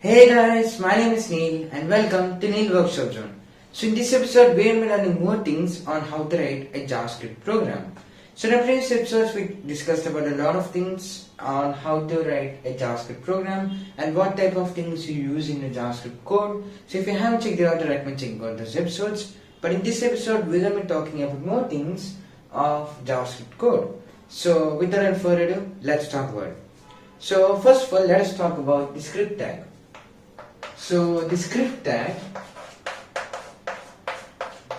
Hey guys, my name is Neel and welcome to Neel Workshop Zone. So in this episode we will be learning more things on how to write a JavaScript program. So in the previous episodes we discussed about a lot of things on how to write a JavaScript program and what type of things you use in a JavaScript code. So if you haven't checked it out, I recommend checking out those episodes. But in this episode we're going to be talking about more things of JavaScript code. So without further ado, let's talk about it. So first of all, let us talk about the script tag. So the script tag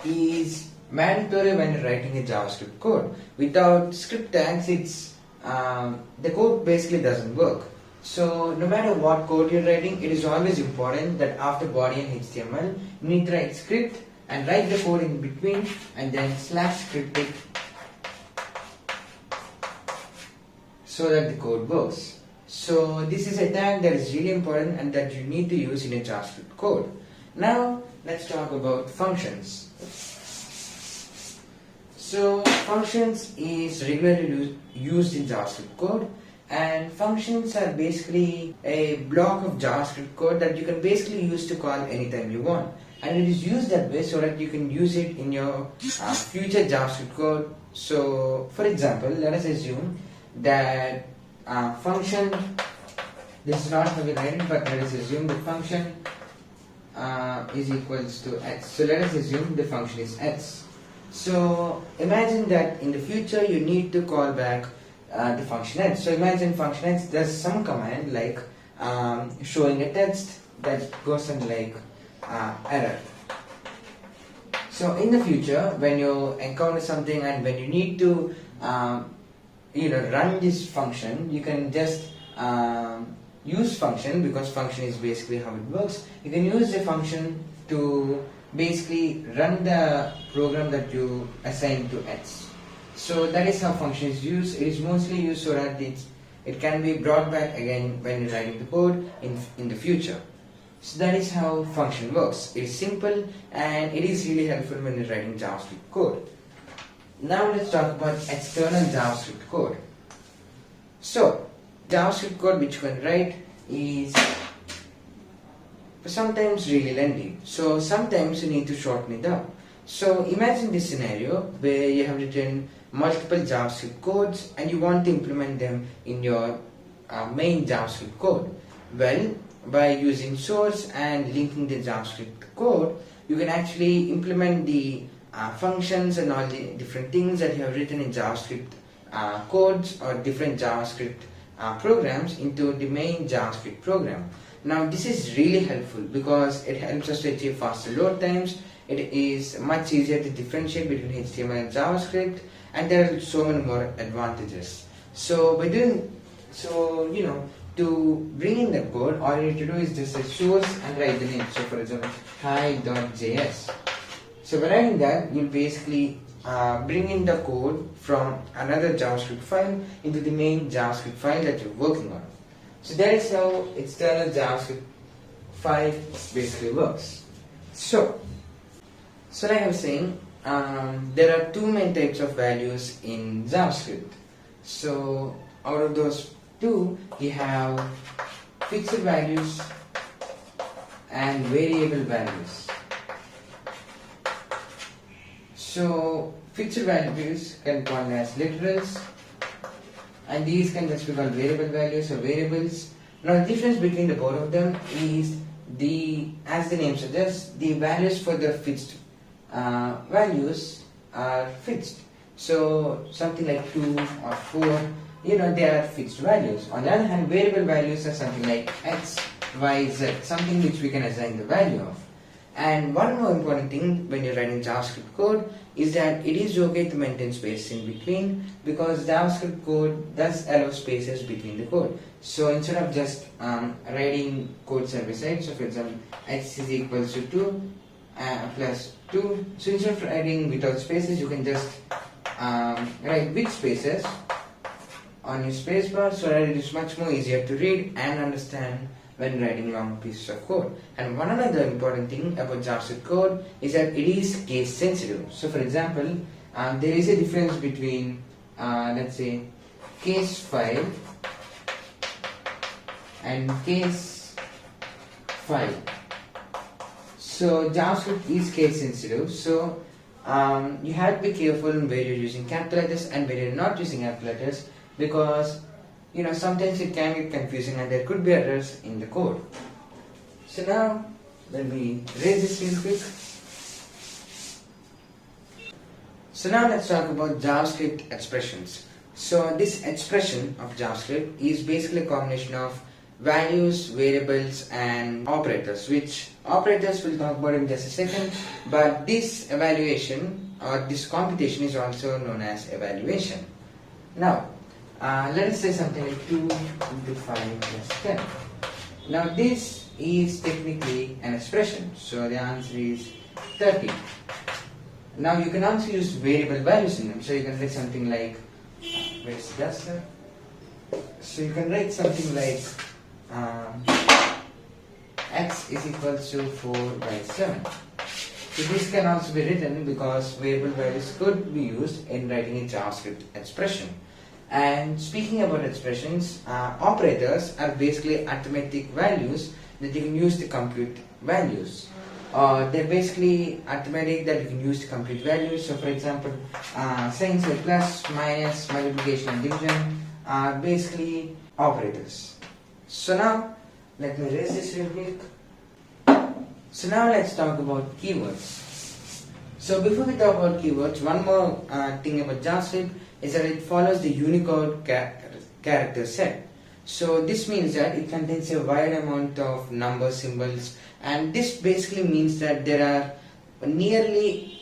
is mandatory when you're writing a JavaScript code. Without script tags, the code basically doesn't work. So no matter what code you're writing, it is always important that after body and HTML, you need to write script and write the code in between and then /script it so that the code works. So this is a tag that is really important and that you need to use in a JavaScript code. Now let's talk about functions. So functions is regularly used in JavaScript code, and functions are basically a block of JavaScript code that you can basically use to call anytime you want. And it is used that way so that you can use it in your future JavaScript code. So for example, let us assume that function, this is not how we write it, but let us assume the function is equals to x. So let us assume the function is x. So imagine that in the future you need to call back the function x. So imagine function x does some command like showing a text that goes something like error. So in the future, when you encounter something and when you need to run this function, you can just use function, because function is basically how it works. You can use the function to basically run the program that you assign to x. So that is how function is used. It is mostly used so that it can be brought back again when you're writing the code in the future. So that is how function works. It is simple and it is really helpful when you're writing JavaScript code. Now let's talk about external JavaScript code. So JavaScript code which you can write is sometimes really lengthy. So sometimes you need to shorten it up. So imagine this scenario where you have written multiple JavaScript codes and you want to implement them in your main JavaScript code. Well, by using source and linking the JavaScript code, you can actually implement the functions and all the different things that you have written in JavaScript codes or different JavaScript programs into the main JavaScript program. Now this is really helpful because it helps us to achieve faster load times. It is much easier to differentiate between HTML and JavaScript, and there are so many more advantages. So by doing to bring in the code, all you need to do is just a source and write the name. So for example, hi.js. So by writing that, you'll basically bring in the code from another JavaScript file into the main JavaScript file that you're working on. So that is how external JavaScript file basically works. So like I was saying, there are two main types of values in JavaScript. So out of those two, we have fixed values and variable values. So fixed values can be called as literals, and these can just be called variable values or variables. Now the difference between the both of them is as the name suggests, the values for the fixed values are fixed. So something like 2 or 4, they are fixed values. On the other hand, variable values are something like x, y, z, something which we can assign the value of. And one more important thing when you're writing JavaScript code is that it is okay to maintain space in between, because JavaScript code does allow spaces between the code. So instead of just writing code side by side, so for example x is equals to 2 plus 2, so instead of writing without spaces, you can just write with spaces on your spacebar, so that it is much more easier to read and understand when writing long pieces of code. And one another important thing about JavaScript code is that it is case sensitive. So for example, there is a difference between let's say case file and case file. So JavaScript is case sensitive, so you have to be careful where you're using capital letters and where you're not using capital letters, because sometimes it can get confusing and there could be errors in the code. So now let me erase this real quick. So now let's talk about JavaScript expressions. So this expression of JavaScript is basically a combination of values, variables and operators, which operators we'll talk about in just a second, but this evaluation or this computation is also known as evaluation. Now let us say something like 2 into 5 plus 10. Now this is technically an expression, so the answer is 30. Now you can also use variable values in them, so you can write something like, where's the duster? So you can write something like x is equals to 4 by 7. So this can also be written because variable values could be used in writing a JavaScript expression. And speaking about expressions, operators are basically arithmetic values that you can use to compute values. They're basically arithmetic that you can use to compute values. So for example, signs like plus, minus, multiplication and division are basically operators. So now let me erase this real quick. So now let's talk about keywords. So before we talk about keywords, one more thing about JavaScript is that it follows the Unicode character set. So this means that it contains a wide amount of numbers, symbols, and this basically means that there are nearly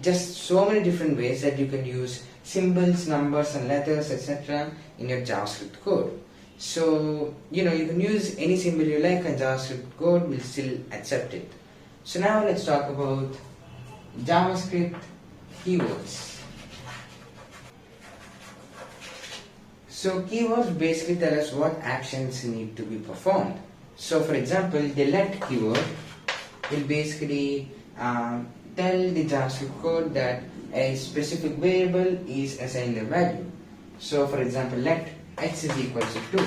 just so many different ways that you can use symbols, numbers and letters, etc. in your JavaScript code. So you can use any symbol you like and JavaScript code will still accept it. So now let's talk about JavaScript keywords. So keywords basically tell us what actions need to be performed. So for example, the let keyword will basically tell the JavaScript code that a specific variable is assigned a value. So for example, let x is equals to 2.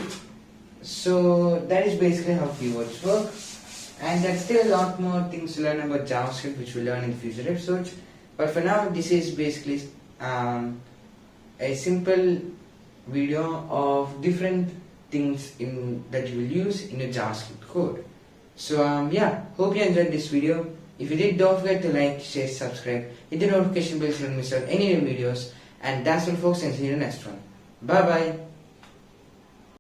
So that is basically how keywords work. And there's still a lot more things to learn about JavaScript which we'll learn in future episodes. But for now, this is basically a simple video of different things that you will use in your JavaScript code. So yeah, hope you enjoyed this video. If you did, don't forget to like, share, subscribe, hit the notification bell so you don't miss out any new videos. And that's all folks, and see you in the next one. Bye bye.